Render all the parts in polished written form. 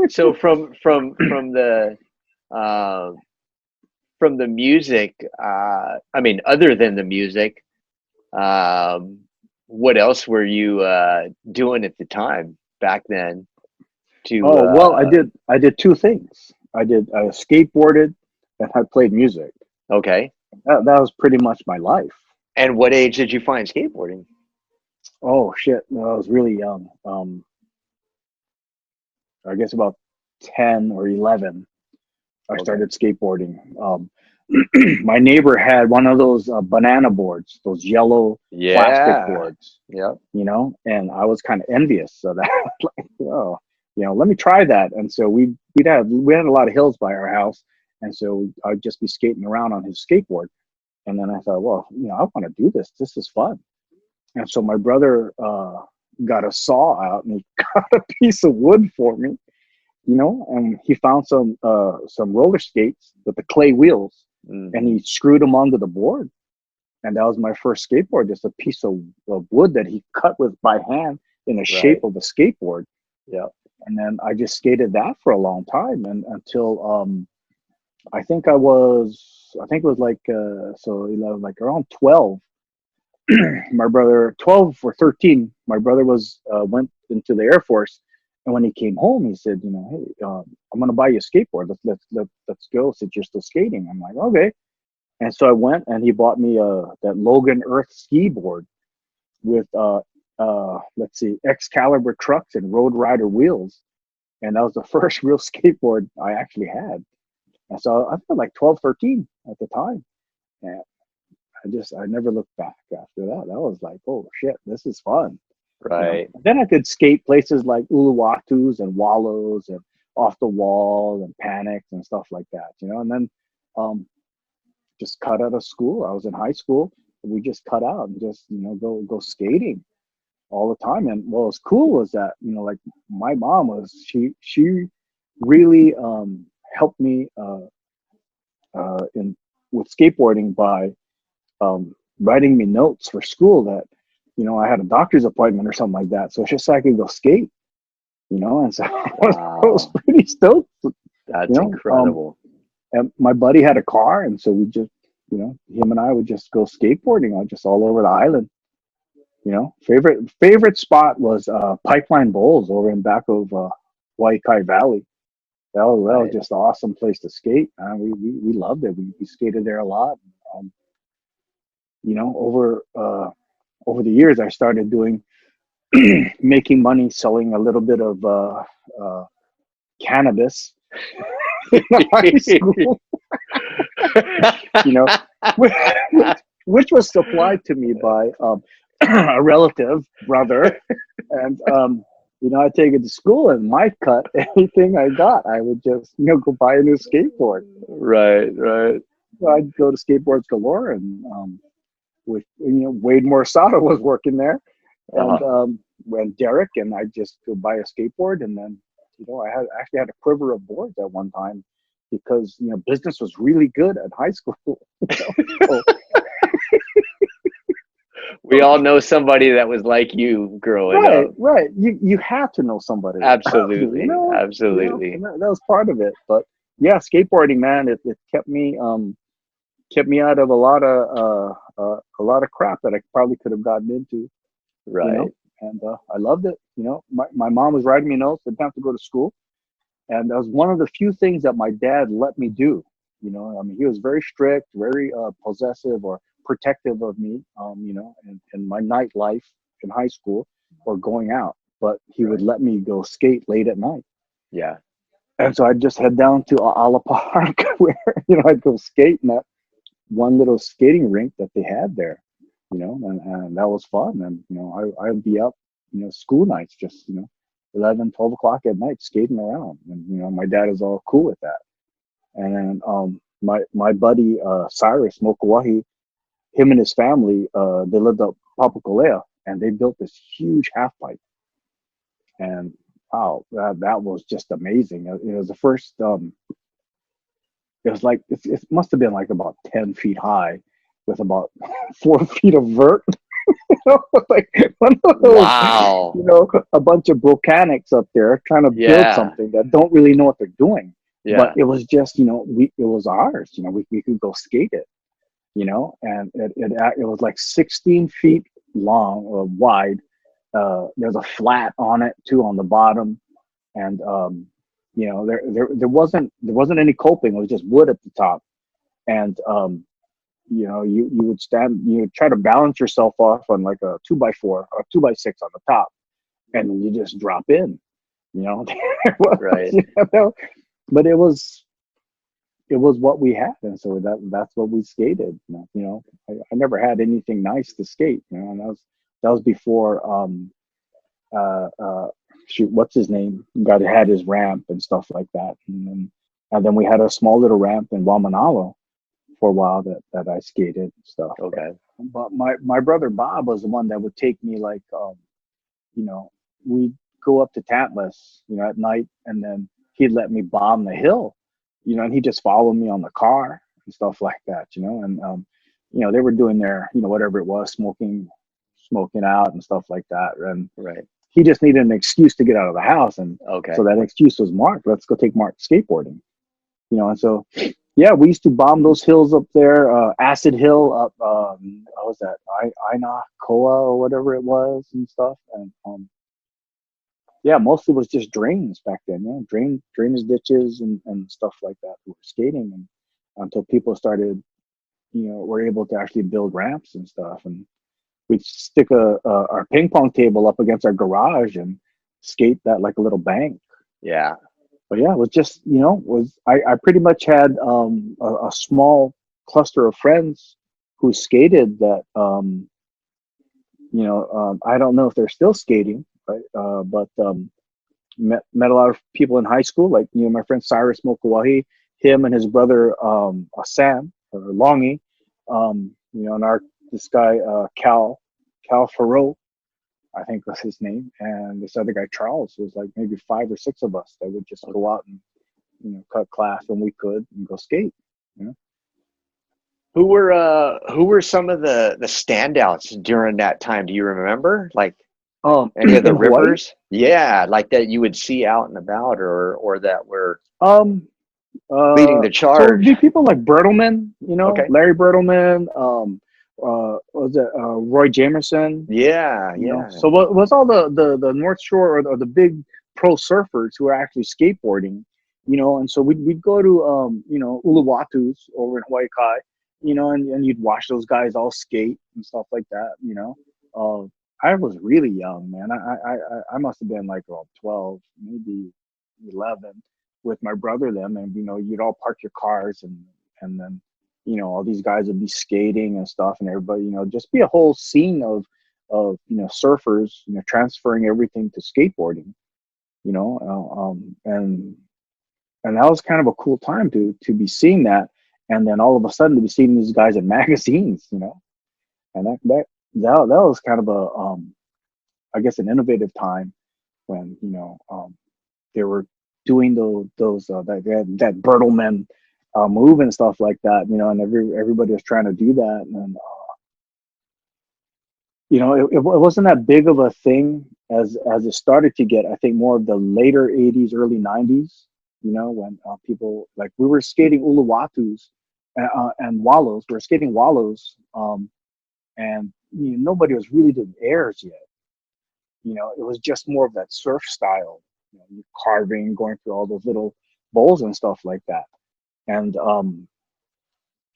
So uh, from the music, I mean, other than the music, um, what else were you doing at the time back then? To Oh well, I did two things. I skateboarded and I played music. Okay. That was pretty much my life. And what age did you find skateboarding? Oh shit, no, I was really young. I guess about 10 or 11. I Okay. started skateboarding. My neighbor had one of those banana boards, those yellow plastic Yeah. boards, Yep. and I was kind of envious of that. Like, oh, let me try that. And so we had a lot of hills by our house, and so I'd just be skating around on his skateboard. And then I thought, well, I want to do this. This is fun. And so my brother got a saw out and he got a piece of wood for me, and he found some roller skates with the clay wheels, and Hmm. he screwed them onto the board, and that was my first skateboard, just a piece of wood that he cut with by hand in the shape Right. of a skateboard. Yep. And then I just skated that for a long time, and until I think it was like so 11, like around 12. My brother, 12 or 13, my brother was went into the Air Force, and when he came home he said, hey, I'm gonna buy you a skateboard. Let's go since you're still skating. I'm like, okay. And so I went and he bought me that Logan Earth ski board with let's see, Excalibur trucks and Road Rider wheels, and that was the first real skateboard I actually had. And so I felt like 12, 13 at the time. And I never looked back after that. That was like, oh shit, this is fun. Right. And then I could skate places like Uluwatu's and Wallows and Off the Wall and Panics and stuff like that. And then um, just cut out of school. I was in high school. And we just cut out and just go skating all the time. And what was cool was that like my mom was she really helped me in with skateboarding by writing me notes for school that I had a doctor's appointment or something like that, so it's just so I could go skate. And so I was Wow. pretty stoked. That's incredible. And my buddy had a car, and so we just him and I would just go skateboarding on just all over the island. Favorite spot was Pipeline Bowls over in back of Waikai Valley. That was Right. just an awesome place to skate. We loved it. We skated there a lot. Um, over the years, I started doing making money selling a little bit of uh, cannabis in high school. You know, which, which was supplied to me by a relative brother, and I take it to school, and my cut, anything I got, I would just go buy a new skateboard. Right. Right. So I'd go to Skateboards Galore, and with Wade Morisado was working there, and Uh-huh. when Derek and I just go buy a skateboard, and then I actually had a quiver of boards at one time because business was really good at high school. So, We all know somebody that was like you growing right, up. right. You have to know somebody like me, Absolutely. and Absolutely. that was part of it. But yeah, skateboarding, man, it kept me out of a lot of crap that I probably could have gotten into, you know. Right. And I loved it. My mom was writing me notes. Didn't have to go to school, and that was one of the few things that my dad let me do. I mean, he was very strict, very possessive or protective of me. In my nightlife in high school or going out, but he would Right. let me go skate late at night. Yeah. And so I'd just head down to Ala Park where I'd go skate in that one little skating rink that they had there, and that was fun. And I'd be up, school nights, just 11, 12 o'clock at night skating around, and my dad is all cool with that. And then my buddy Cyrus Mokuahi, him and his family, they lived up Papakolea, and they built this huge half pipe. And wow, that was just amazing. It was the first. It was like it must have been like about 10 feet high, with about 4 feet of vert. Like one of those, Wow. a bunch of volcanics up there trying to build Yeah. something that don't really know what they're doing. But Yeah. it was just, it was ours. We could go skate it. And it was like 16 feet long or wide. There's a flat on it too on the bottom, and there wasn't any coping. It was just wood at the top, and you would stand, you would try to balance yourself off on like a 2x4 or 2x6 on the top, and then you just drop in. You know, It was, Right. but it was what we had, and so that's what we skated. I never had anything nice to skate. And that was before shoot, what's his name? Got had his ramp and stuff like that, and then we had a small little ramp in Wamanalo for a while that I skated and stuff. Okay. But my brother Bob was the one that would take me like you know we'd go up to Tantless at night, and then he'd let me bomb the hill, and he'd just follow me on the car and stuff like that, and they were doing their whatever it was, smoking out and stuff like that, and Right. he just needed an excuse to get out of the house, and Okay. so that excuse was Mark. Let's go take Mark skateboarding, and so yeah, we used to bomb those hills up there, Acid Hill up, what was that, Ina Koa or whatever it was and stuff, and yeah, mostly was just drains back then, drainage ditches and stuff like that. We were skating, and until people started, were able to actually build ramps and stuff, and we'd stick our ping pong table up against our garage and skate that like a little bank. Yeah. But yeah, it was just, I pretty much had a small cluster of friends who skated that, I don't know if they're still skating, right? But met a lot of people in high school, like, my friend Cyrus Mokuahi, him and his brother Sam, or Longy, and this guy, Cal Farrow, I think was his name, and this other guy Charles. Was like maybe 5 or 6 of us that would just go out and cut class when we could and go skate. You know? Who were some of the standouts during that time? Do you remember? Like any of the In Hawaii, rippers? Yeah, like that you would see out and about, or that were um, leading the so it'd charge. be people like Bertelman, Okay. Larry Bertelman, what was it, Roy Jamerson, Yeah, yeah. So what was all the North Shore, or the big pro surfers who are actually skateboarding, and so we'd go to Uluwatu's over in Hawaii Kai, and you'd watch those guys all skate and stuff like that. I was really young, man. I must have been like 12, maybe 11, with my brother then, and you'd all park your cars, and then all these guys would be skating and stuff, and everybody, just be a whole scene of surfers, transferring everything to skateboarding, and that was kind of a cool time to be seeing that, and then all of a sudden to be seeing these guys in magazines, and that was kind of a I guess an innovative time when they were doing those that Bertelman move and stuff like that, and everybody was trying to do that, and it wasn't that big of a thing as it started to get. I think more of the later '80s, early '90s. When people, like, we were skating Uluwatu's and Wallows. We were skating Wallows, and nobody was really doing airs yet. It was just more of that surf style, carving, going through all those little bowls and stuff like that. And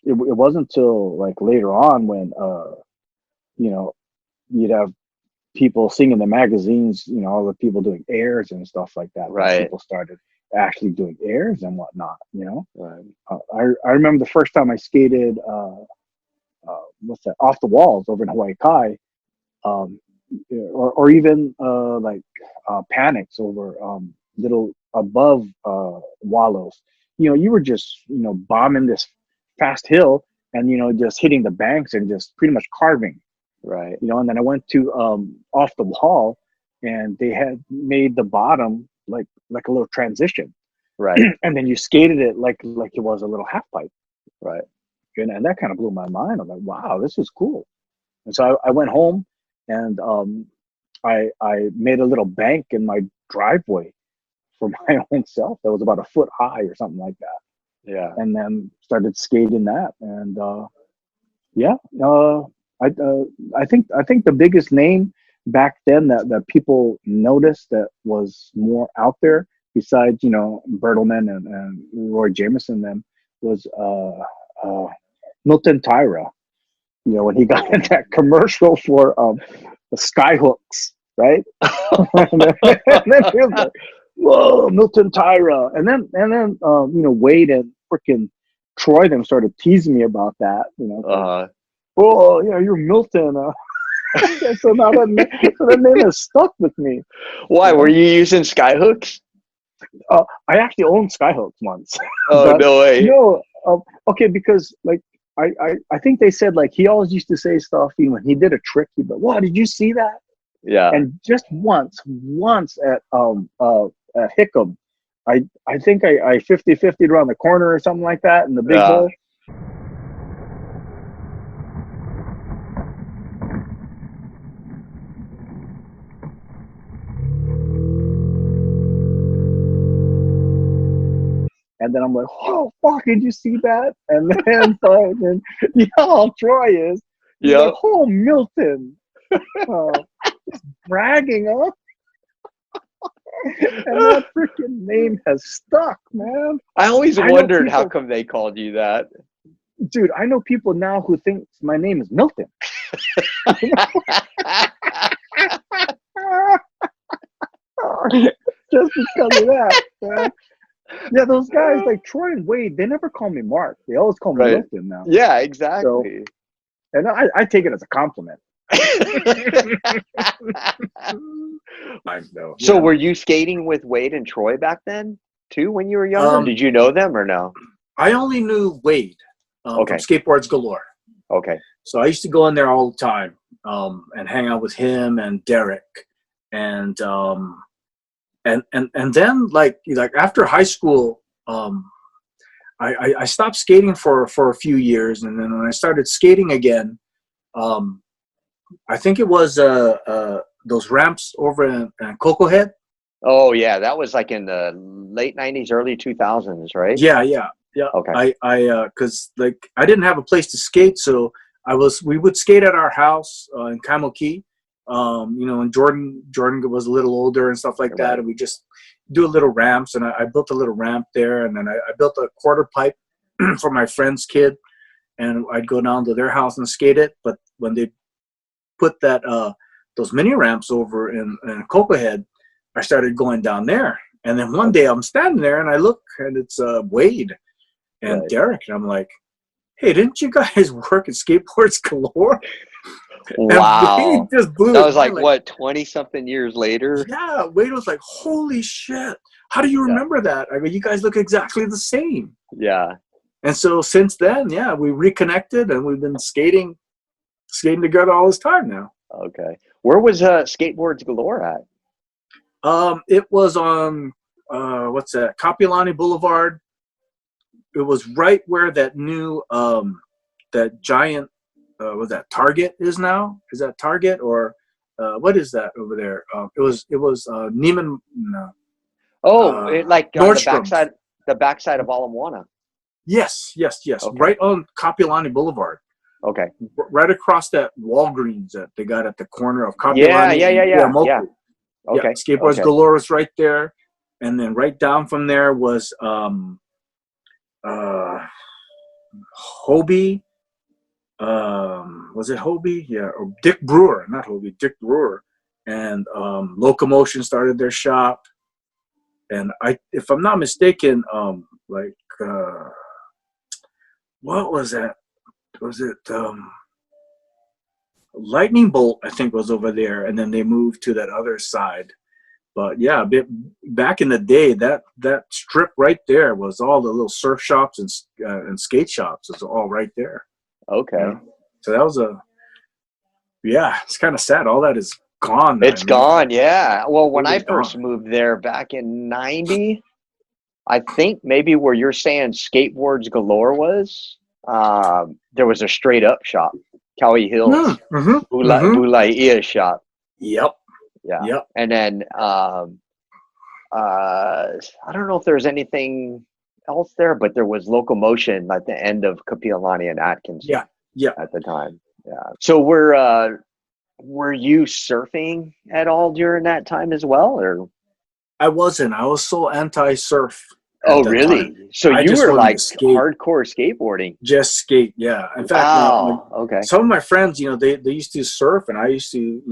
it wasn't until like later on when you know you'd have people seeing in the magazines, all the people doing airs and stuff like that. That Right. people started actually doing airs and whatnot. Right. I remember the first time I skated, what's that, off the walls over in Hawaii Kai, um, or even like panics over little above wallows. You were just bombing this fast hill, and just hitting the banks and just pretty much carving. Right. And then I went to off the wall, and they had made the bottom like a little transition, Right. and then you skated it like it was a little half pipe, Right. and that kind of blew my mind. I'm like, wow, this is cool. And so I went home and I made a little bank in my driveway for my own self that was about a foot high or something like that. Yeah. And then started skating that. And yeah, I think the biggest name back then that people noticed that was more out there besides, you know, Bertelman and Roy Jameson them was Milton Tyra. You know, when he got in that commercial for the skyhooks, right? And then he was like, "Whoa, Milton Tyra!" And then you know, Wade and freaking Troy them started teasing me about that. You know, oh yeah, you're Milton. So now that name has stuck with me. Why You know? were you using skyhooks? I actually owned skyhooks once. Oh, But, no way. you know, okay, because like I think they said like he always used to say stuff. You know, when he did a trick, he'd be like, "What, did you see that?" Yeah. And just once at Hickam, I think I 50-50'd around the corner or something like that in the big hole. And then I'm like, "Oh fuck, did you see that?" And then you know how Troy is. He's like, "Oh, Milton." Just bragging, huh? And that freaking name has stuck, man. I always wondered how come they called you that. Dude, I know people now who think my name is Milton. Just because of that, man. Yeah, those guys like Troy and Wade, they never call me Mark. They always call me Milton now. Yeah, exactly. So, and I take it as a compliment. So were you skating with Wade and Troy back then too when you were younger? Did you know them or no? I only knew Wade from Skateboards Galore. Okay. So I used to go in there all the time and hang out with him and Derek. And then like after high school, I stopped skating for a few years, and then when I started skating again, I think it was those ramps over in Cocoa Head. Oh yeah, that was like in the late '90s, early 2000s, right? Yeah. Okay. Because like I didn't have a place to skate, so we would skate at our house in Kaimoki. You know, and Jordan was a little older and stuff like that, and we just do a little ramps, and I built a little ramp there, and then I built a quarter pipe for my friend's kid, and I'd go down to their house and skate it. But when they put that those mini ramps over in Cocoa Head, I started going down there, and then one day I'm standing there and I look, and it's Wade and Derek, and I'm like, "Hey, didn't you guys work at Skateboards Galore?" Wow. Just blew that was like what, 20-something years later? Yeah, Wade was like, "Holy shit. How do you remember that? I mean, you guys look exactly the same." Yeah. And so since then, yeah, we reconnected and we've been skating together all this time now. Okay. Where was Skateboards Galore at? It was on what's that? Kapiolani Boulevard. It was right where that new that giant was that Target is now? Is that Target or what is that over there? It was Neiman. Like on the backside of Ala Moana. Yes. Okay. Right on Kapiolani Boulevard. Okay. Right across that Walgreens that they got at the corner of Kapiolani. Yeah. Okay. Skateboards Galore was right there, and then right down from there was Hobie. Was it Hobie? Yeah, or Dick Brewer, not Hobie, Dick Brewer. And Locomotion started their shop. And if I'm not mistaken, what was that? Was it Lightning Bolt, I think, was over there, and then they moved to that other side. But yeah, back in the day, that strip right there was all the little surf shops and skate shops. It's all right there. Okay. You know? So that was it's kind of sad. All that is gone. It's gone, yeah. Well, when I first gone. moved there back in '90, I think maybe where you're saying Skateboards Galore was, there was a straight up shop. Cowie Hills, Bulaiia shop. Yep. Yeah. Yep. And then I don't know if there's anything else there, but there was Locomotion at the end of Kapiolani and Atkins. Yeah. Yeah. At the time. Yeah. So were you surfing at all during that time as well, or? I wasn't. I was so anti-surf. Oh, really? Time. So I you just were wanted like to skate. hardcore skateboarding. Just skate, yeah. In fact, Wow. Okay. some of my friends, they used to surf, and I used to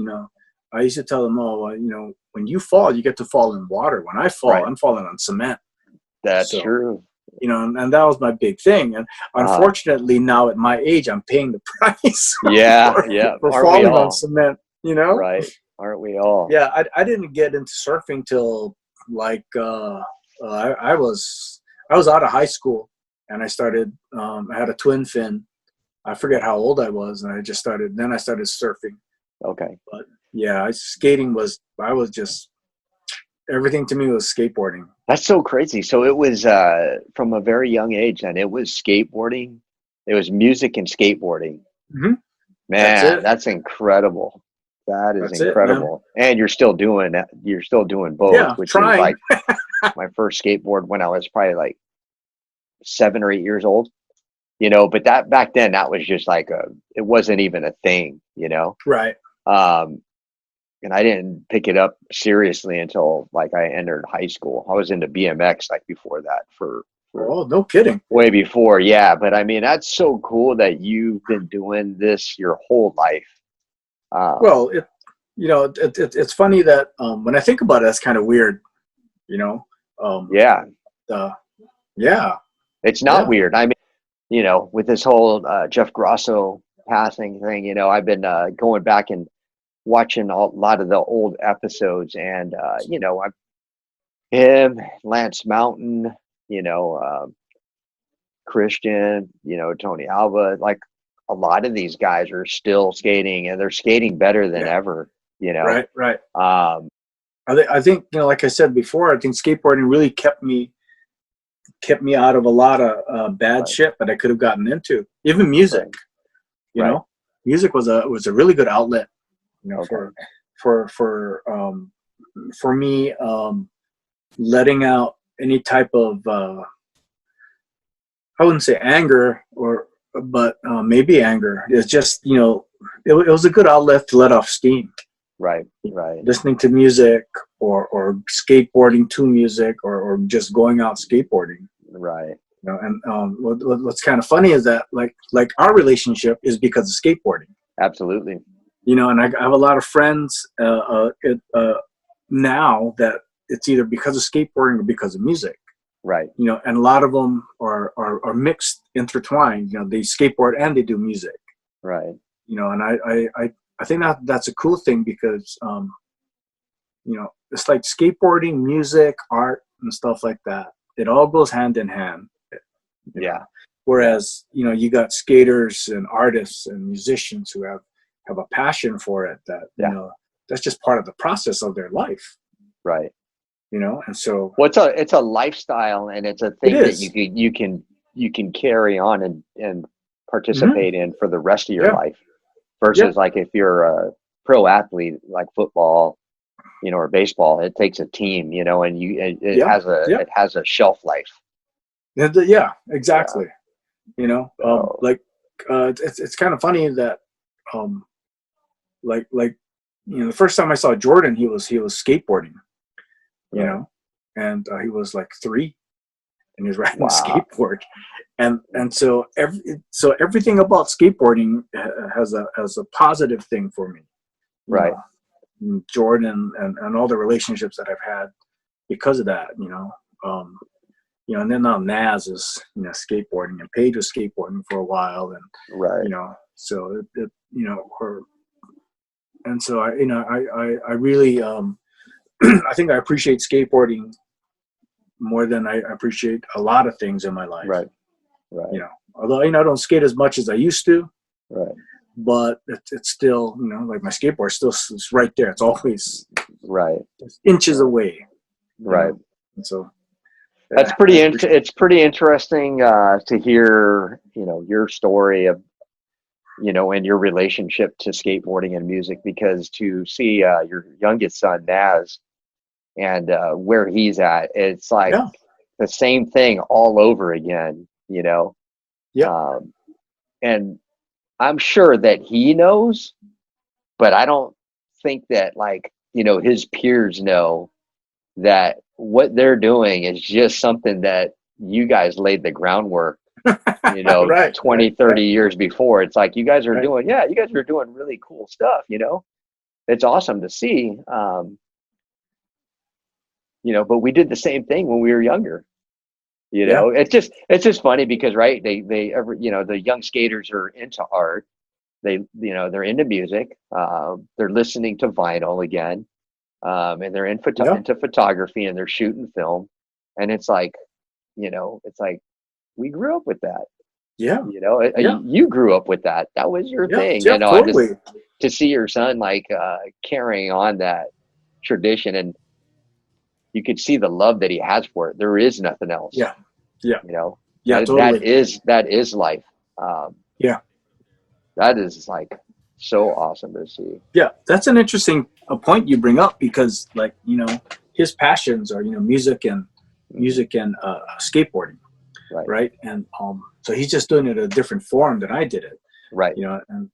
tell them, oh, well, when you fall, you get to fall in water. When I fall, I'm falling on cement. That's true. And that was my big thing. And unfortunately, now at my age, I'm paying the price. For falling on cement. Right? Aren't we all? Yeah, I didn't get into surfing till like I was out of high school, and I started. I had a twin fin. I forget how old I was, and I started surfing. Okay. But yeah, skating was. I was just everything to me was skateboarding. That's so crazy. So it was from a very young age, and it was skateboarding. It was music and skateboarding. Mm-hmm. Man, that's incredible. That is incredible. And you're still doing both, which trying. is like my first skateboard when I was probably like 7 or 8 years old. But that back then, that was just like it wasn't even a thing, Right. And I didn't pick it up seriously until like I entered high school. I was into BMX like before that for oh, no kidding. Way before. Yeah. But I mean, that's so cool that you've been doing this your whole life. Well, it's funny that when I think about it, that's kind of weird, Yeah. It's not weird. I mean, with this whole Jeff Grosso passing thing, I've been going back and watching a lot of the old episodes, and him, Lance Mountain, Christian, Tony Alva, like a lot of these guys are still skating, and they're skating better than ever, Right. I think, like I said before, I think skateboarding really kept me out of a lot of bad shit that I could have gotten into. Even music, music was a really good outlet, for me, letting out any type of I wouldn't say anger but maybe anger. It's just it was a good outlet to let off steam. Right. Listening to music or skateboarding to music or just going out skateboarding. Right. And what's kind of funny is that like our relationship is because of skateboarding. Absolutely. And I have a lot of friends now that it's either because of skateboarding or because of music. Right. And a lot of them are mixed, intertwined. They skateboard and they do music. Right. And I think that's a cool thing because it's like skateboarding, music, art, and stuff like that. It all goes hand in hand. Yeah. Whereas you got skaters and artists and musicians who have a passion for it that that's just part of the process of their life. Right. And so it's a lifestyle, and it's a thing that you can carry on and participate in for the rest of your life, versus like if you're a pro athlete like football, or baseball, it takes a team, and it has a shelf life. Yeah, exactly. It's kind of funny that the first time I saw Jordan, he was skateboarding. And he was like 3, and he was riding a skateboard, and so everything about skateboarding has a positive thing for me, right? Jordan and all the relationships that I've had because of that, and then now Naz is skateboarding, and Paige was skateboarding for a while, and so it and so I really I think I appreciate skateboarding more than I appreciate a lot of things in my life. Right. Although I don't skate as much as I used to. Right. But it's still, like my skateboard still is right there. It's always inches away. Right. And so that's it's pretty interesting to hear, your story of you know, and your relationship to skateboarding and music, because to see your youngest son, Naz, and where he's at, it's like Yeah. the same thing all over again, you know? Yeah. And I'm sure that he knows, but I don't think that, like, you know, his peers know that what they're doing is just something that you guys laid the groundwork, you know, Right. 20, 30 years before. It's like, you guys are Right. doing, you guys are doing really cool stuff, you know? It's awesome to see. You know, but we did the same thing when we were younger. You Yeah. know, it's just funny because, right, they ever, you know, the young skaters are into art. They, you know, they're into music. They're listening to vinyl again, and they're Yeah. into photography, and they're shooting film. And it's like, you know, it's like we grew up with that. Yeah. You know, Yeah. you grew up with that. That was your Yeah. thing. Yeah. You know, I just, Totally. to see your son like carrying on that tradition, and you could see the love that he has for it. There is nothing else. Yeah. Yeah. You know, Yeah. that Totally. that is life. Yeah. That is like so awesome to see. Yeah. That's an interesting point you bring up, because, like, you know, his passions are, you know, music and skateboarding. Right. Right. And so he's just doing it in a different form than I did it. Right. You know, and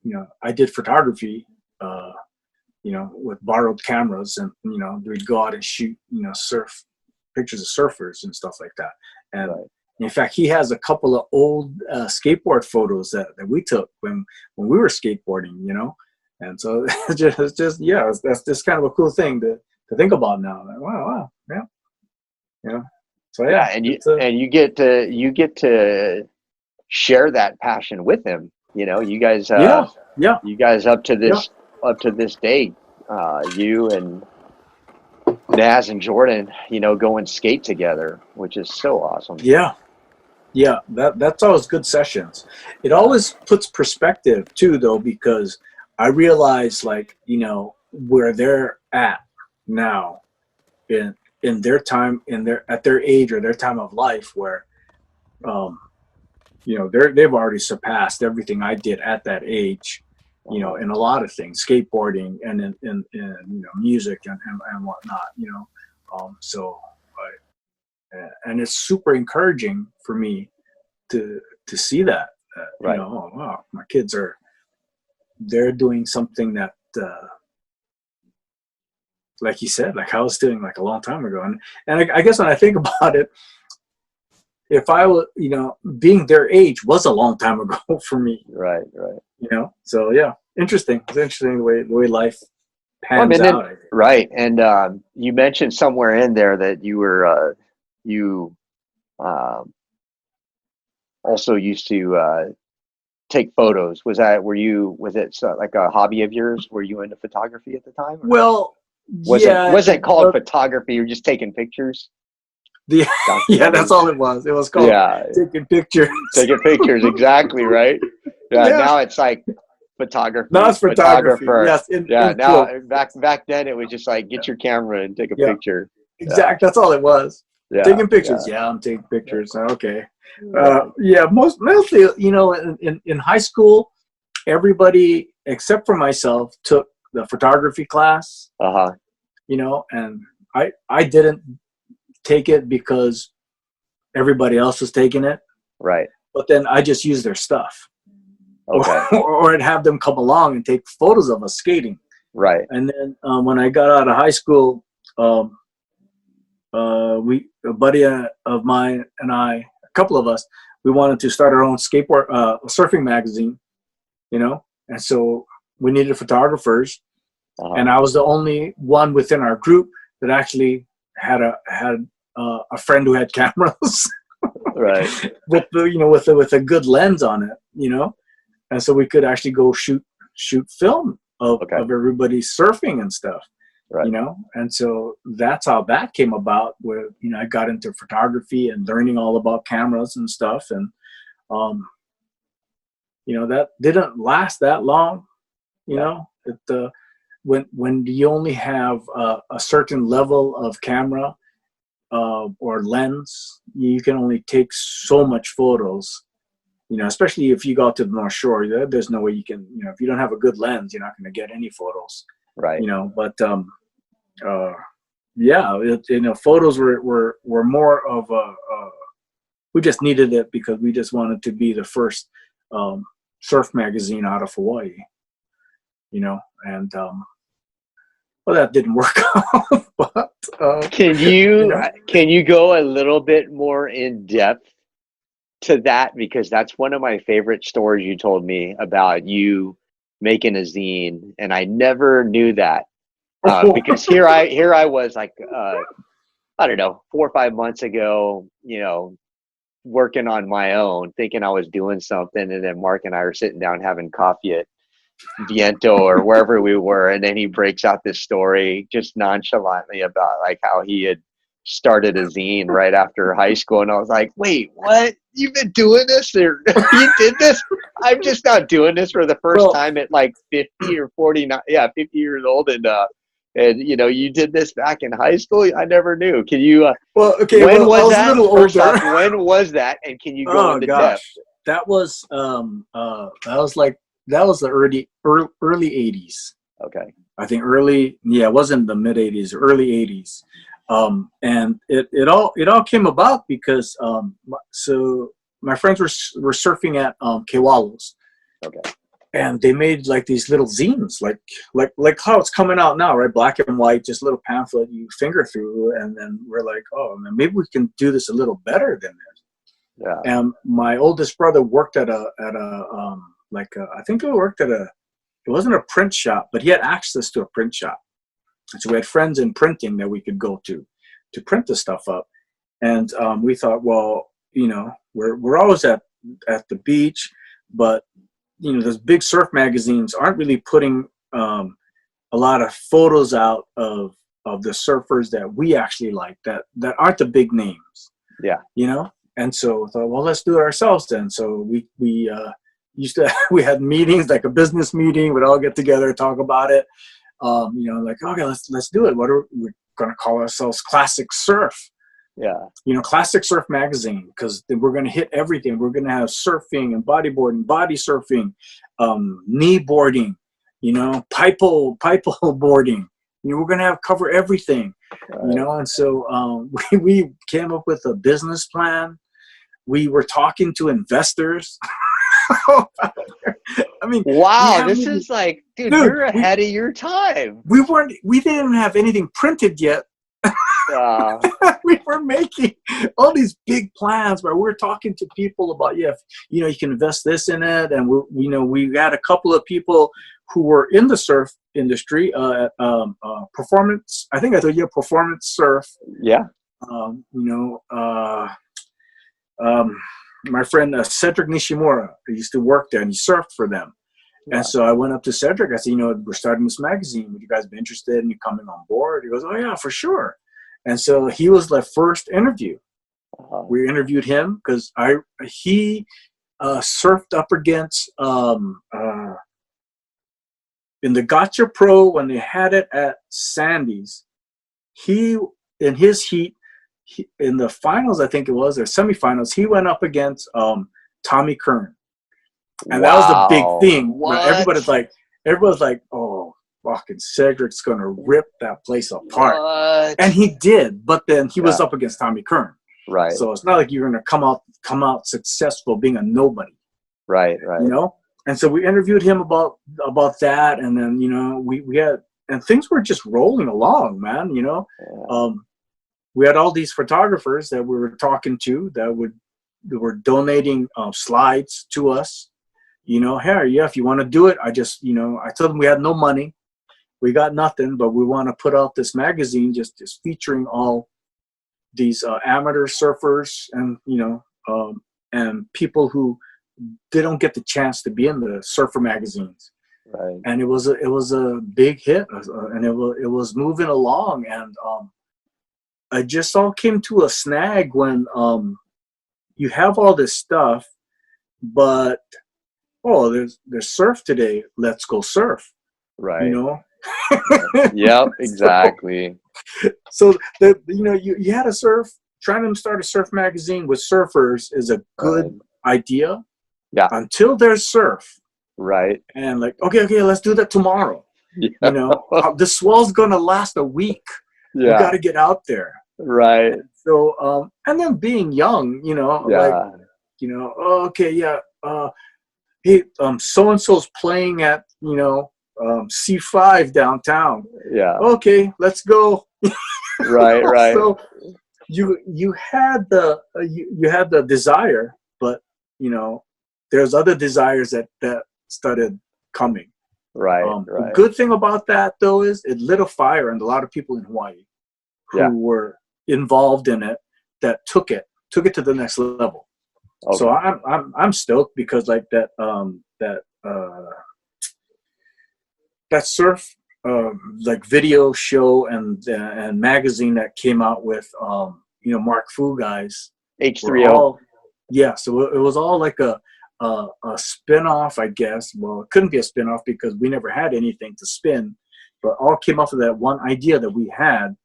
you know, I did photography, you know, with borrowed cameras, and, you know, we'd go out and shoot, you know, surf pictures of surfers and stuff like that. And Right. in fact, he has a couple of old skateboard photos that we took when we were skateboarding, you know. And so it's just yeah, that's just kind of a cool thing to think about now. Like, wow, yeah, you know. So yeah, And you get to share that passion with him. You know, you guys yeah, up to this day, you and Naz and Jordan, you know, go and skate together, which is so awesome. yeah. That's always good sessions. It always puts perspective too, though, because I realize, like, you know, where they're at now in their time, at their age or their time of life, where you know, they've already surpassed everything I did at that age, you know, in a lot of things, skateboarding and in you know, music and whatnot, you know. So and it's super encouraging for me to see that, you Right. know, oh wow, my kids they're doing something that like you said, like I was doing like a long time ago. And I guess when I think about it, if I was, you know, being their age was a long time ago for me. Right. You know, so yeah, interesting. It's interesting the way life pans out. Right. And you mentioned somewhere in there that you were you also used to take photos. Was it like a hobby of yours? Were you into photography at the time? Or Well, was it called photography? You're just taking pictures? Yeah, that's all it was. It was called taking pictures. Taking pictures, exactly, right? Yeah, now it's like photography. Now it's photography. Yes. Now back then it was just like get your camera and take a picture. Exactly. That's all it was. Yeah. Taking pictures. Yeah, I'm taking pictures. Okay. Mostly, you know, in high school, everybody except for myself took the photography class. You know, and I didn't take it because everybody else was taking it. Right. But then I just used their stuff. Okay. Or I'd have them come along and take photos of us skating. Right. And then when I got out of high school, a buddy of mine and I, a couple of us, we wanted to start our own skateboard surfing magazine, you know, and so we needed photographers, and I was the only one within our group that actually had a friend who had cameras, right? with a good lens on it, you know, and so we could actually go shoot film of everybody surfing and stuff. Right. You know, and so that's how that came about, where, you know, I got into photography and learning all about cameras and stuff. And, you know, that didn't last that long, you know, when you only have a certain level of camera or lens, you can only take so much photos, You know, especially if you go out to the North Shore, there's no way you can, you know, if you don't have a good lens, you're not going to get any photos. Right. You know, but yeah, you know, photos were more of a. We just needed it because we just wanted to be the first surf magazine out of Hawaii. You know, and well, that didn't work out. But can you go a little bit more in depth to that, because that's one of my favorite stories you told me about you making a zine, and I never knew that because here I was like I don't know, 4 or 5 months ago, you know, working on my own, thinking I was doing something, and then Mark and I are sitting down having coffee at Viento or wherever we were, and then he breaks out this story just nonchalantly about like how he had started a zine right after high school, and I was like, wait, what? You've been doing this? Or you did this? I'm just not doing this for the first time at like 50 or 49, 50 years old, and you know, you did this back in high school? I never knew. Can you well, okay, when well, was I was that? a little First older. off, when was that, and can you go into depth? That was the early 80s. Okay. I think it wasn't the mid 80s, early 80s. And it all came about because so my friends were surfing at Kewalos. Okay. And they made like these little zines, like how it's coming out now, right? Black and white, just a little pamphlet you finger through, and then we're like, oh man, maybe we can do this a little better than this. Yeah. And my oldest brother worked at a I think he worked at it wasn't a print shop, but he had access to a print shop. And so we had friends in printing that we could go to print the stuff up. And we thought, well, you know, we're always at the beach, but you know, those big surf magazines aren't really putting a lot of photos out of the surfers that we actually like, that aren't the big names. Yeah. You know? And so I thought, well, let's do it ourselves then. So we we had meetings, like a business meeting, we'd all get together, talk about it. You know, like, okay, let's do it. We're going to call ourselves Classic Surf. Yeah. You know, Classic Surf Magazine, because we're going to hit everything. We're going to have surfing and bodyboarding, body surfing, knee boarding, you know, pipe boarding. You know, we're going to cover everything, you know. And so we came up with a business plan. We were talking to investors. I mean, wow, this is like, dude, you're ahead of your time. We didn't even have anything printed yet. We were making all these big plans where we're talking to people about, you know, you can invest this in it. And we had a couple of people who were in the surf industry, performance. I think I told you, Performance Surf. Yeah. You know, my friend Cedric Nishimura, who used to work there, and he surfed for them. Wow. And so I went up to Cedric. I said, you know, we're starting this magazine. Would you guys be interested in coming on board? He goes, oh yeah, for sure. And so he was the first interview. We interviewed him because he surfed up against in the Gotcha Pro when they had it at Sandy's. He, in his heat, in the finals, I think it was, or semifinals, he went up against Tommy Kern. And that was the big thing. Everybody's like, oh, fucking Cedric's going to rip that place apart. What? And he did, but then he was up against Tommy Kern. Right. So it's not like you're going to come out successful being a nobody. Right. You know? And so we interviewed him about that, and then, you know, we had, and things were just rolling along, man, you know? Yeah. We had all these photographers that we were talking to that were donating slides to us. You know, hey, if you want to do it, I told them we had no money. We got nothing, but we want to put out this magazine just featuring all these amateur surfers and, you know, and people who they don't get the chance to be in the surfer magazines. Right. And it was a big hit, and it was moving along, and I just all came to a snag when you have all this stuff, but there's surf today. Let's go surf. Right. You know. Yep. Exactly. So you know, you had a surf. Trying to start a surf magazine with surfers is a good idea, Yeah. until there's surf. Right. And like, okay, let's do that tomorrow. Yeah. You know, the swell's gonna last a week. We Yeah. got to get out there. Right. So, and then being young, like, Yeah. oh, okay, yeah, hey, so and so's playing at, C5 downtown. Yeah. Okay, let's go. Right. Right. So you had the you had the desire, but there's other desires that started coming. Right. The Right. good thing about that, though, is it lit a fire in a lot of people in Hawaii who Yeah. were involved in it, that took it to the next level. Okay. So I'm stoked, because like that surf like video show and magazine that came out with Mark Fu guys were H3O. all, yeah. So it was all like a spin-off, I guess. Well, it couldn't be a spin-off because we never had anything to spin, but all came off of that one idea that we had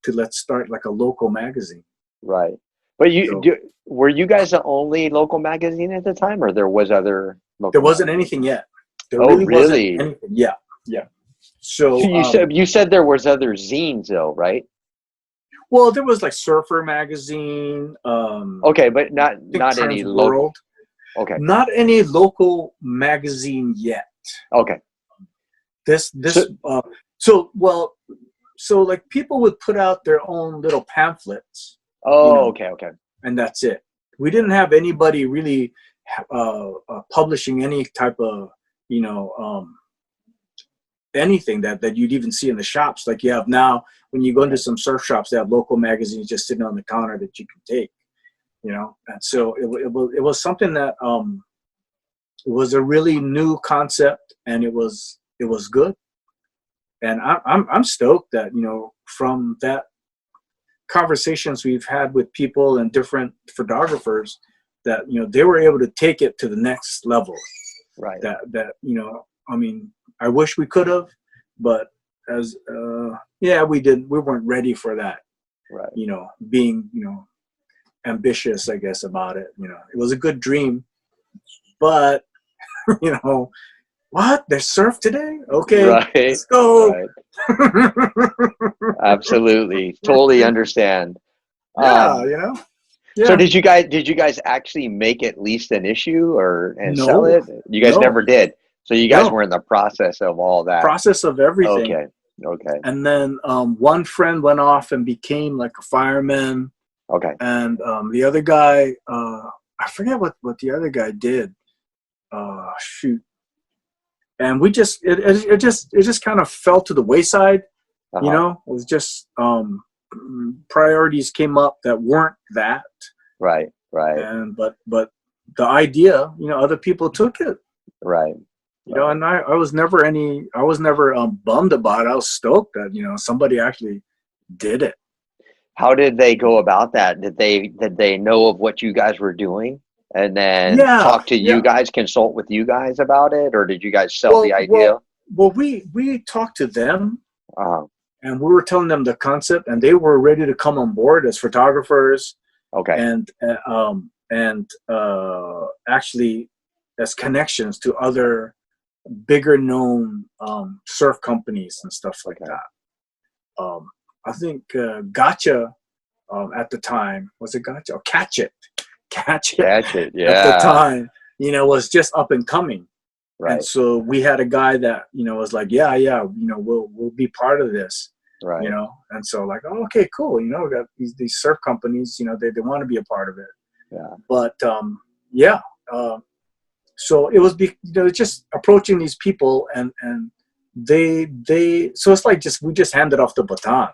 to let's start like a local magazine. Right. But were you guys the only local magazine at the time, or there was other local There wasn't magazines? anything yet. There Really? wasn't anything. Yeah. So you said there was other zines though, right? well, there was like Surfer magazine. Okay, but not any local. World. Okay. Not any local magazine yet. Okay. So like people would put out their own little pamphlets. Oh, okay. And that's it. We didn't have anybody really publishing any type of anything that you'd even see in the shops like you have now. When you go into some surf shops, they have local magazines just sitting on the counter that you can take. And so it was something that it was a really new concept, and it was good. And I'm stoked that from that conversations we've had with people and different photographers, that they were able to take it to the next level. Right. That I mean, I wish we could have, but as we weren't ready for that. Right. Being ambitious, I guess, about it. It was a good dream, but what? There's surf today? Okay, right. Let's go. Right. Absolutely, totally understand. Yeah, Yeah. So did you guys actually make at least an issue and No. sell it? You guys No. never did. So you guys No. were in the process of all that. Process of everything. Okay. And then one friend went off and became like a fireman. Okay. And the other guy, I forget what the other guy did. Shoot. And we just it just kind of fell to the wayside. Uh-huh. It was just priorities came up that weren't that. Right. And but the idea, other people took it. Right. And I was never bummed about it. I was stoked that somebody actually did it. How did they go about that? Did they know of what you guys were doing and then talk to you guys, consult with you guys about it, or did you guys sell the idea? Well, we talked to them, Uh-huh. and we were telling them the concept, and they were ready to come on board as photographers. Okay. And actually as connections to other bigger known surf companies and stuff like that. I think Gotcha at the time, was it Gotcha? Or Catch It, yeah. At the time, was just up and coming. Right. And so we had a guy that was like, yeah, we'll be part of this. Right. And so like, oh, okay, cool. We got these surf companies, they want to be a part of it. Yeah. But so it was just approaching these people, and they so it's like we just handed off the baton.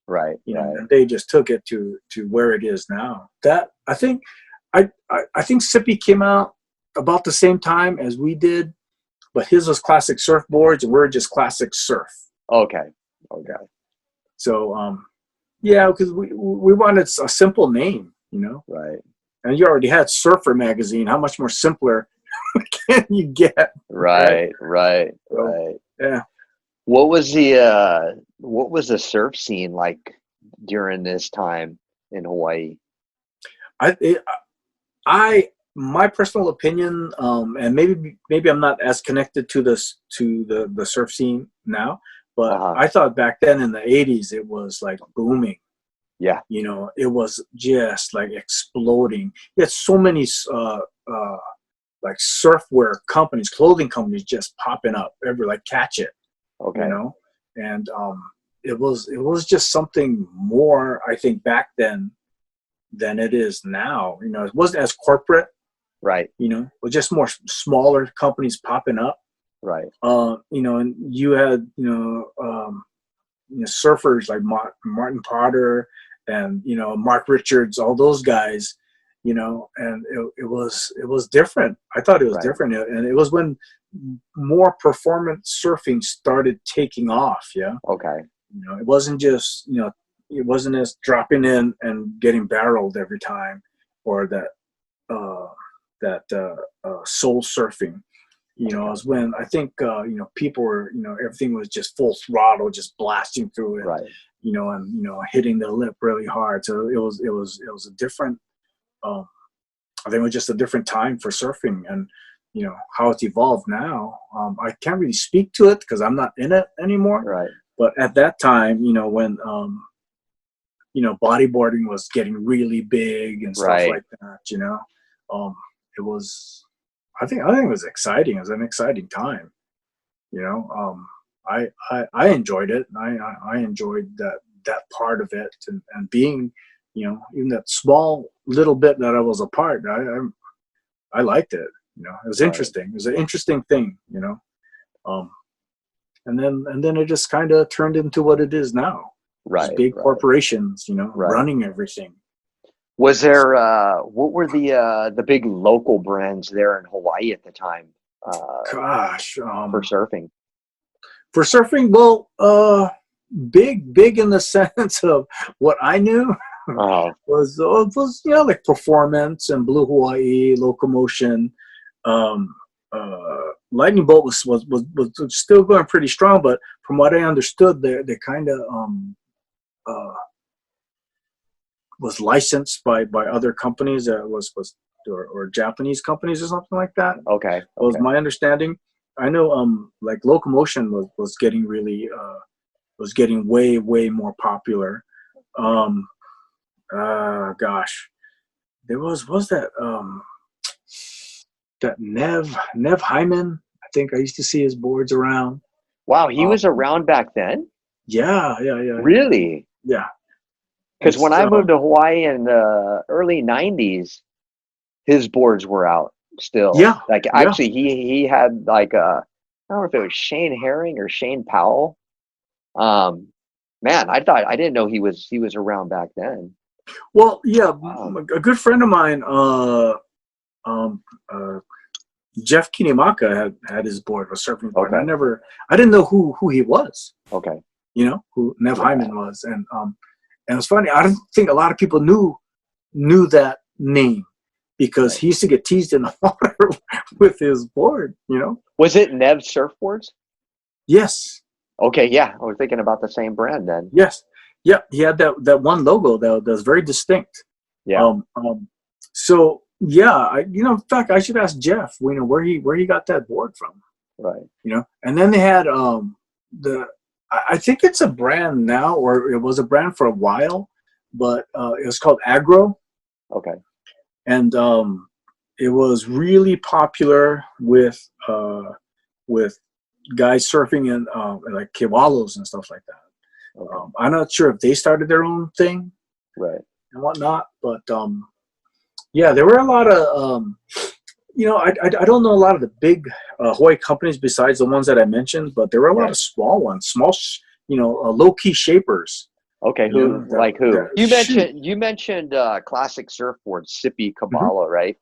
Right. And they just took it to where it is now. That I think Sippy came out about the same time as we did, but his was classic surfboards and we're just classic surf. Okay. So because we wanted a simple name, Right. And you already had Surfer magazine. How much more simpler can you get? Right. Yeah. What was the surf scene like during this time in Hawaii? I my personal opinion, and maybe I'm not as connected to the surf scene now, but Uh-huh. I thought back then in the '80s it was like booming. Yeah. You know, it was just like exploding. You had so many like surfwear companies, clothing companies just popping up every like Catch It, you Okay. know, and it was just something more, I think, back then than it is now. You know, it wasn't as corporate. Right. You know, with just more smaller companies popping up. Right. You know, and you had surfers like Martin Potter and Mark Richards, all those guys. You know, and it was different. I thought it was Right. different, and it was when more performance surfing started taking off. Yeah, Okay. you know, it wasn't just it wasn't as dropping in and getting barreled every time, or soul surfing. You know, it was when I think people were, everything was just full throttle, just blasting through it. Right. You know, and hitting the lip really hard. So it was a different. I think it was just a different time for surfing, and how it's evolved now. I can't really speak to it because I'm not in it anymore. Right. But at that time, when bodyboarding was getting really big and stuff Right. like that, it was. I think it was exciting. It was an exciting time. I enjoyed it. I enjoyed that part of it, and being, even that small little bit that I was a part. I liked it. It was Right. interesting. It was an interesting thing. And then it just kind of turned into what it is now. Right. Just big Right. corporations, Right. running everything. Was there what were the big local brands there in Hawaii at the time Gosh, for surfing? for surfing, well, big in the sense of what I knew Oh, was like Performance and Blue Hawaii, Locomotion. Um, Lightning Bolt was still going pretty strong, but from what I understood, they kind of was licensed by other companies that or Japanese companies or something like that. okay. Was Okay. my understanding. I know like Locomotion was getting really was getting way more popular. Gosh, there was that Nev Hyman. I think I used to see his boards around. Wow, he was Um, around back then? yeah. Really? Yeah. Because when It's I moved to Hawaii in the early '90s, his boards were out still. yeah, Like yeah. actually, he had like I don't know if it was Shane Herring or Shane Powell. Um, Man, I didn't know he was around back then. Well, yeah. Wow. A good friend of mine, um, uh, Jeff Kinemaka had his board, was surfing board. Okay. I didn't know who he was. Okay. Who Nev Yeah. Hyman was, and it's funny. I don't think a lot of people knew that name because Right. he used to get teased in the water with his board. Was it Nev Surfboards? Yes, Okay, yeah. I was thinking about the same brand then. yes, yeah. He had that one logo that was very distinct. Yeah. So yeah, in fact, I should ask Jeff. Where he got that board from. Right. And then they had I think it's a brand now, or it was a brand for a while, but it was called Agro, Okay. and it was really popular with guys surfing in like Kewalos and stuff like that. Okay. I'm not sure if they started their own thing Right. and whatnot, but yeah, there were a lot of I don't know a lot of the big Hawaii companies besides the ones that I mentioned, but there were a lot Yeah. of small ones, low key shapers. Okay. Who? That, Like who? that, You mentioned classic surfboards, Sippy Mm-hmm. Kabbalah, right?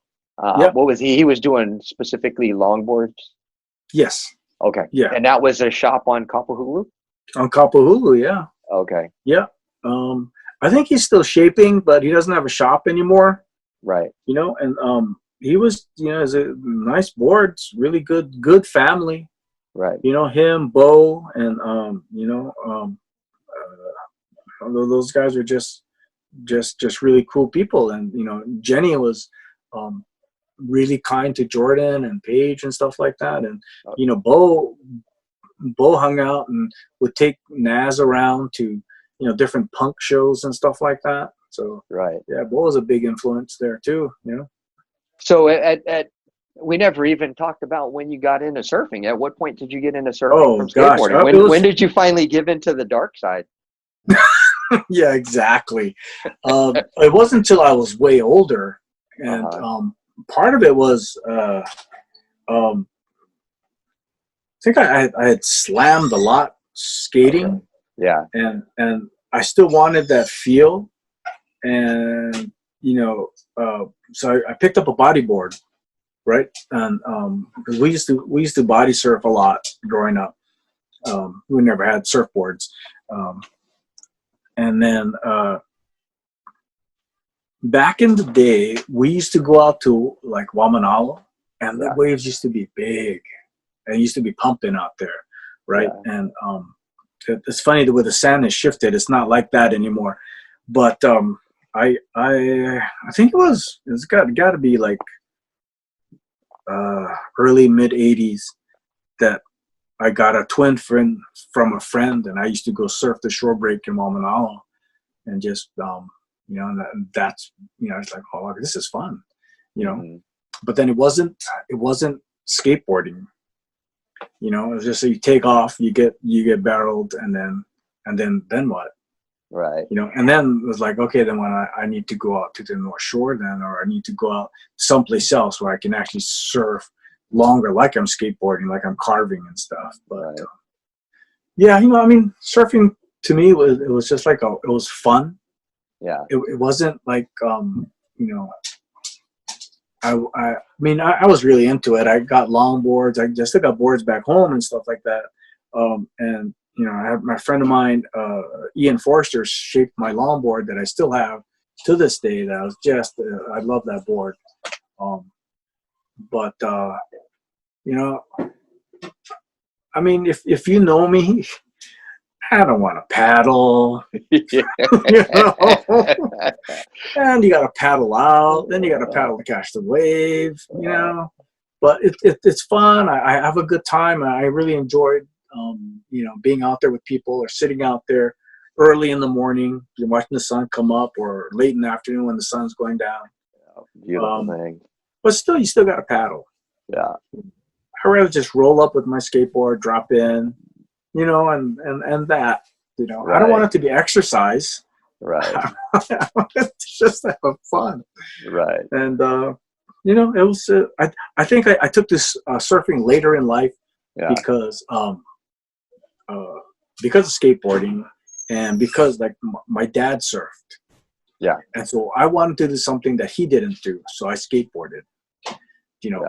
Yep. What was he? He was doing specifically longboards. Yes. Okay. Yeah. And that was a shop on Kapahulu? On Kapahulu, yeah. Okay. Yeah. I think he's still shaping, but he doesn't have a shop anymore. Right. And he was, is a nice boards, really good family. Right. Him, Bo, and those guys were just really cool people. And Jenny was really kind to Jordan and Paige and stuff like that. And Oh. you know, Bo hung out and would take Naz around to, you know, different punk shows and stuff like that. So Right. yeah, Bo was a big influence there too. You know. So at we never even talked about when you got into surfing. At what point did you get into surfing Oh from gosh, skateboarding? When did you finally give into the dark side? Yeah, exactly. It wasn't until I was way older, and part of it was I think I had slammed a lot skating. Okay. Yeah. And I still wanted that feel, and you know, so I picked up a bodyboard, right? And because we used to body surf a lot growing up. We never had surfboards, and then back in the day, we used to go out to like Wamanalo, and the waves used to be big, and used to be pumping out there, right? Yeah. And it's funny the way the sand has shifted. It's not like that anymore. But I think it's got to be like early mid '80s that I got a twin friend from a friend, and I used to go surf the shore break in Wamanalo, and just you know, and that's, you know, it's like, oh, this is fun, you know. Mm-hmm. But then it wasn't skateboarding. You know, it's just so you take off, you get barreled, and then what? Right. You know, and then it was like, okay, then when I need to go out to the North Shore then, or I need to go out someplace else where I can actually surf longer, like I'm skateboarding, like I'm carving and stuff. But right. Yeah, you know, I mean, surfing to me was just like it was fun. Yeah. It wasn't like you know, I mean, I was really into it. I got longboards. I just got boards back home and stuff like that. And, you know, I have my friend of mine, Ian Forster, shaped my longboard that I still have to this day. That was just, I love that board. But, you know, I mean, if you know me, I don't want to paddle, you know, and you got to paddle out, then you got to paddle to catch the wave, you know, but it's fun. I have a good time. I really enjoyed, you know, being out there with people or sitting out there early in the morning, you're watching the sun come up, or late in the afternoon when the sun's going down. Beautiful thing. But still, you still got to paddle. Yeah. I'd rather just roll up with my skateboard, drop in, you know, and that, you know, right. I don't want it to be exercise. Right. I want it to just have fun. Right. And, you know, it was, I think I took this surfing later in life because of skateboarding and because like my dad surfed. Yeah. And so I wanted to do something that he didn't do. So I skateboarded. You know,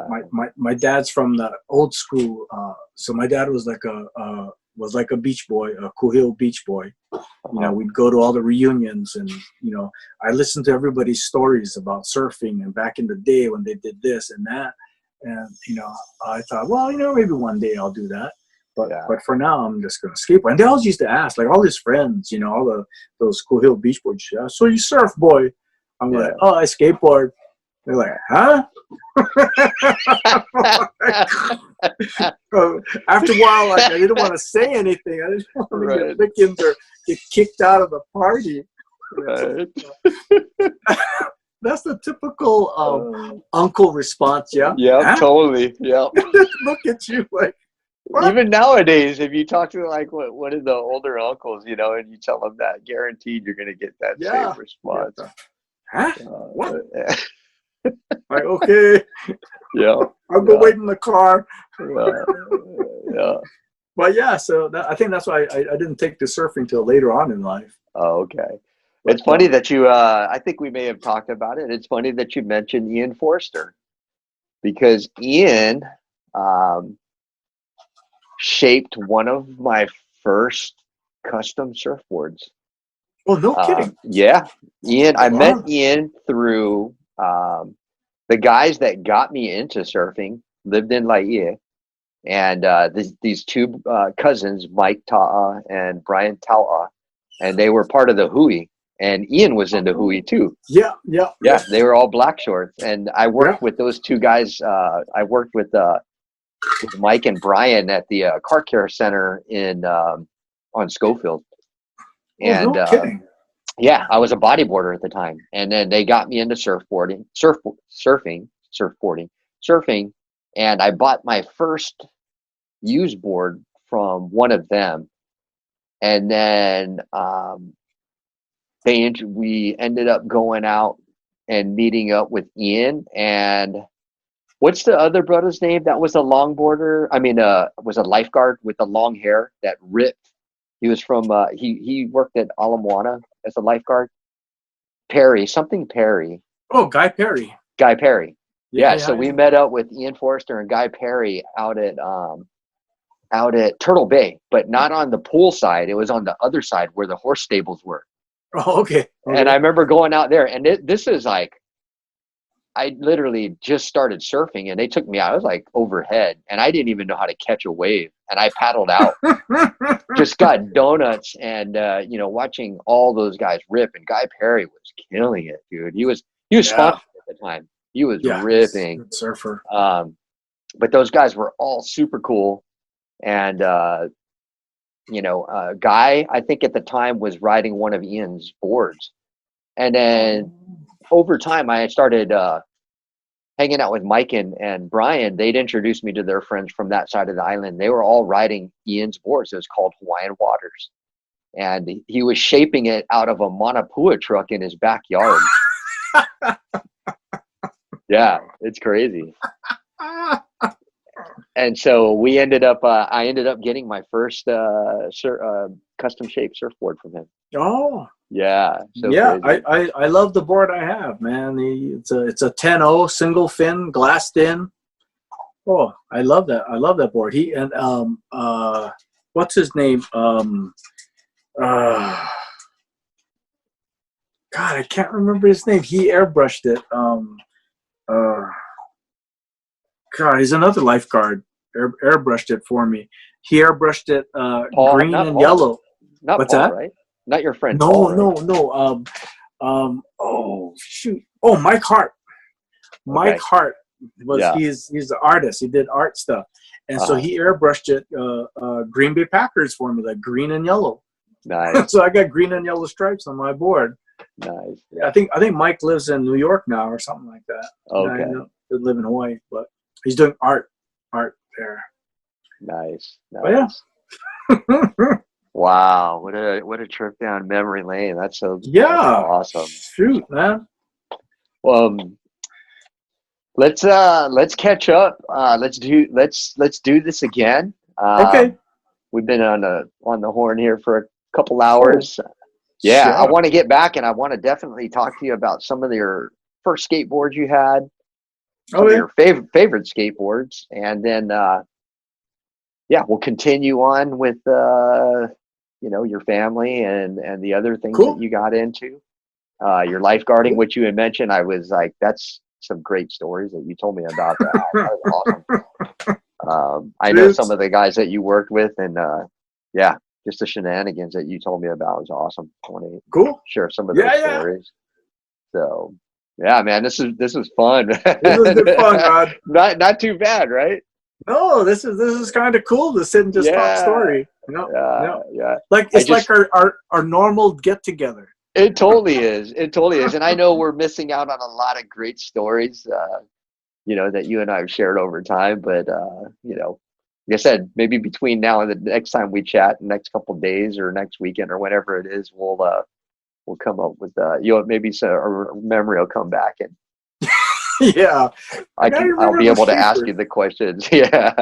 my dad's from the old school. So my dad was like a beach boy, a Kuhil beach boy. You know, we'd go to all the reunions, and you know, I listened to everybody's stories about surfing and back in the day when they did this and that. And you know, I thought, well, you know, maybe one day I'll do that. But for now, I'm just gonna skateboard. And they always used to ask, like all his friends, you know, all those Kuhil beach boys. So you surf, boy? I'm like, oh, I skateboard. They're like, huh? After a while, like, I didn't want to say anything. I didn't want to get lickings or get kicked out of the party. Right. That's the typical uncle response, yeah? Yeah, huh? Totally. Yeah. Look at you, like. What? Even nowadays, if you talk to like one of the older uncles, you know, and you tell them that, guaranteed you're going to get that same response. Yeah. Huh? What? Like, okay. Yeah. I'll go wait in the car. Yeah. But yeah, so I think that's why I didn't take the surfing till later on in life. Oh, okay. But, it's funny that you, I think we may have talked about it. It's funny that you mentioned Ian Forster, because Ian shaped one of my first custom surfboards. Oh, no kidding. Yeah. Ian, I met Ian through the guys that got me into surfing lived in Laie, and these two cousins, Mike Ta'a and Brian Ta'a, and they were part of the Hui, and Ian was into hui too. Yeah. They were all black shorts, and I worked with those two guys. I worked with Mike and Brian at the car care center in on Schofield, and no kidding. yeah, I was a bodyboarder at the time, and then they got me into surfing, and I bought my first used board from one of them, and then we ended up going out and meeting up with Ian, and what's the other brother's name that was a longboarder? I mean, was a lifeguard with the long hair that ripped. He was from he worked at Ala Moana as a lifeguard. Perry. Oh, Guy Perry. Yeah, so we met up with Ian Forrester and Guy Perry out at Turtle Bay, but not on the pool side. It was on the other side where the horse stables were. Oh, okay. And I remember going out there, and this is like, I literally just started surfing, and they took me out. I was like overhead, and I didn't even know how to catch a wave, and I paddled out. Just got donuts, and watching all those guys rip, and Guy Perry was killing it, dude. He was sponsored at the time. He was ripping. Surfer. But those guys were all super cool, and Guy, I think at the time, was riding one of Ian's boards, and then over time I started hanging out with Mike and Brian. They'd introduced me to their friends from that side of the island. They were all riding Ian's boards. It was called Hawaiian Waters, and he was shaping it out of a Manapua truck in his backyard. Yeah, it's crazy. And so we ended up, I ended up getting my first custom shaped surfboard from him. Oh, yeah. So yeah, crazy. I love the board I have, man. It's a 10-0 single fin, glassed in. Oh, I love that. I love that board. He and what's his name? God, I can't remember his name. He airbrushed it. God, he's another lifeguard. Airbrushed it for me. He airbrushed it green and Paul. yellow. Not What's Paul, that? right? Not your friend. No, Paul, no. Oh shoot. Oh, Mike Hart. Mike Hart was he's the artist. He did art stuff, and so he airbrushed it Green Bay Packers for me, like green and yellow. Nice. So I got green and yellow stripes on my board. Nice. Yeah. I think Mike lives in New York now or something like that. Okay. I don't live in Hawaii, but he's doing art there. Nice. Oh, yeah. Wow, what a trip down memory lane. That's so awesome. Shoot, man. Well, let's catch up. Let's do this again. Okay. We've been on the horn here for a couple hours. Yeah, sure. I want to get back, and I want to definitely talk to you about some of your first skateboards you had, some of your favorite skateboards, and then we'll continue on with your family and the other things that you got into. Your lifeguarding, which you had mentioned, I was like, that's some great stories that you told me about. That was awesome. I know some of the guys that you worked with, and just the shenanigans that you told me about was awesome. I want to share some of those stories. So yeah, man, this was fun. This was good fun, Rod. Not too bad, right? No, this is kind of cool to sit and just talk story. Yeah. Like it's like our normal get together. It totally is. And I know we're missing out on a lot of great stories, that you and I have shared over time. But like I said, maybe between now and the next time we chat, the next couple of days or next weekend or whenever it is, we'll come up with maybe a memory will come back, and I'll be able to ask you the questions. Yeah.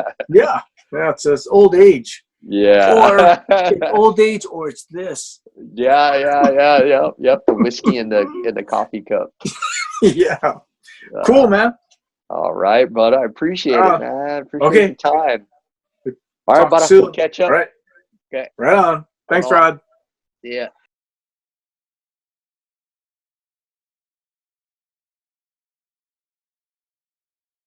It's old age. Yeah. Or it's old age, or it's this. Yeah. Yep. The whiskey in the coffee cup. Yeah. Cool, man. All right, bud. I appreciate it, man. Appreciate the time. All right, bud. We'll catch up. All right. Okay. Right on. Thanks, Rod. Yeah.